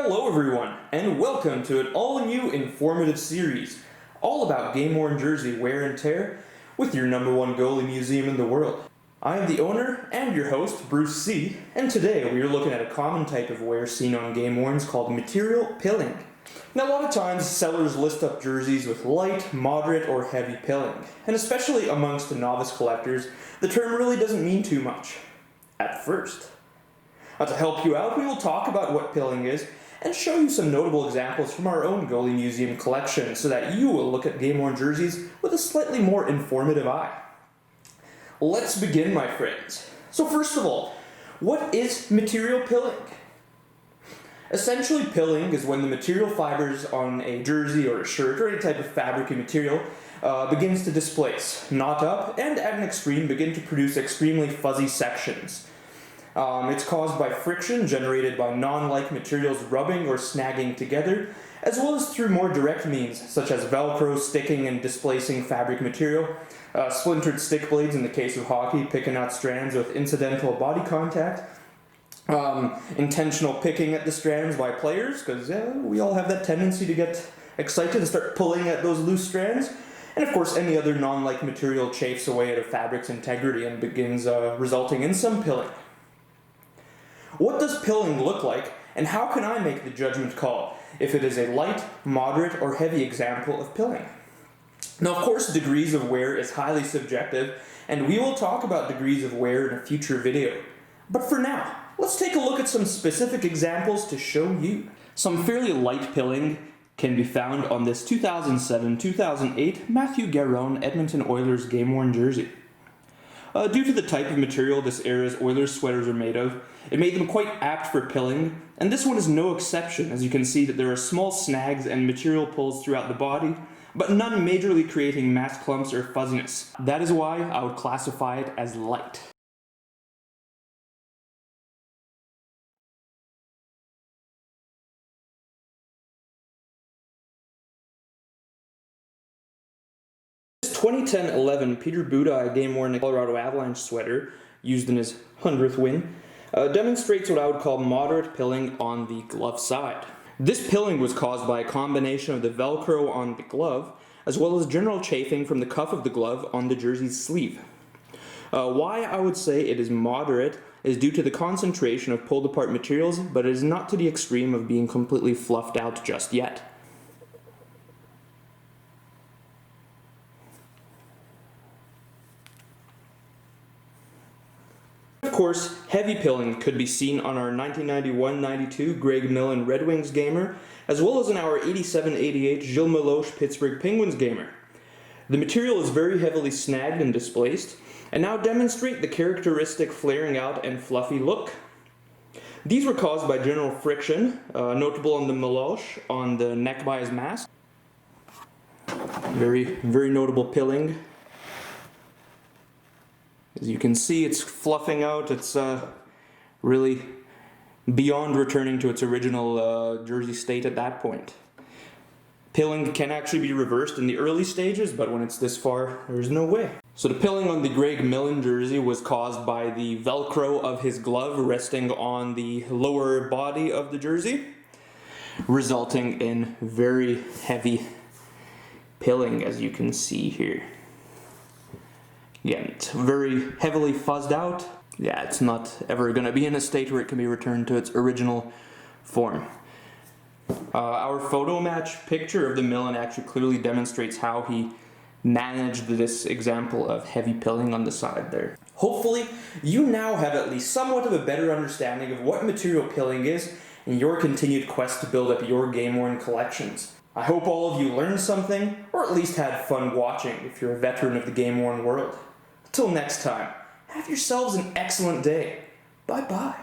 Hello everyone, and welcome to an all-new informative series, all about game-worn jersey wear and tear, with your #1 goalie museum in the world. I am the owner and your host, Bruce C., and today we are looking at a common type of wear seen on game-worns called material pilling. Now, a lot of times sellers list up jerseys with light, moderate, or heavy pilling, and especially amongst the novice collectors, the term really doesn't mean too much, at first. Now, to help you out, we will talk about what pilling is and show you some notable examples from our own goalie museum collection so that you will look at game-worn jerseys with a slightly more informative eye. Let's begin, my friends. So first of all, what is material pilling? Essentially, pilling is when the material fibers on a jersey or a shirt or any type of fabric material begins to displace, knot up, and at an extreme begin to produce extremely fuzzy sections. It's caused by friction generated by non-like materials rubbing or snagging together, as well as through more direct means, such as Velcro sticking and displacing fabric material, splintered stick blades in the case of hockey, picking out strands with incidental body contact, intentional picking at the strands by players, because we all have that tendency to get excited and start pulling at those loose strands, and of course any other non-like material chafes away at a fabric's integrity and begins resulting in some pilling. What does pilling look like, and how can I make the judgment call if it is a light, moderate, or heavy example of pilling? Now, of course, degrees of wear is highly subjective, and we will talk about degrees of wear in a future video. But for now, let's take a look at some specific examples to show you. Some fairly light pilling can be found on this 2007-2008 Matthew Garon Edmonton Oilers game-worn jersey. Due to the type of material this era's Oilers sweaters are made of, it made them quite apt for pilling, and this one is no exception, as you can see that there are small snags and material pulls throughout the body, but none majorly creating mass clumps or fuzziness. That is why I would classify it as light. This 2010-11 Peter Budaj game-worn Colorado Avalanche sweater, used in his 100th win, demonstrates what I would call moderate pilling on the glove side. This pilling was caused by a combination of the Velcro on the glove, as well as general chafing from the cuff of the glove on the jersey's sleeve. Why I would say it is moderate is due to the concentration of pulled apart materials, but it is not to the extreme of being completely fluffed out just yet. Of course, heavy pilling could be seen on our 1991-92 Greg Millen Red Wings gamer, as well as in our 87-88 Gilles Meloche Pittsburgh Penguins gamer. The material is very heavily snagged and displaced, and now demonstrate the characteristic flaring out and fluffy look. These were caused by general friction, notable on the Meloche on the neck by his mask. Very notable pilling. As you can see, it's fluffing out. It's really beyond returning to its original jersey state at that point. Pilling can actually be reversed in the early stages, but when it's this far, there's no way. So the pilling on the Greg Millen jersey was caused by the Velcro of his glove resting on the lower body of the jersey, resulting in very heavy pilling, as you can see here. Again, it's very heavily fuzzed out. Yeah, it's not ever going to be in a state where it can be returned to its original form. Our photo match picture of the Millen actually clearly demonstrates how he managed this example of heavy pilling on the side there. Hopefully, you now have at least somewhat of a better understanding of what material pilling is in your continued quest to build up your game-worn collections. I hope all of you learned something, or at least had fun watching if you're a veteran of the game-worn world. Until next time, have yourselves an excellent day. Bye-bye.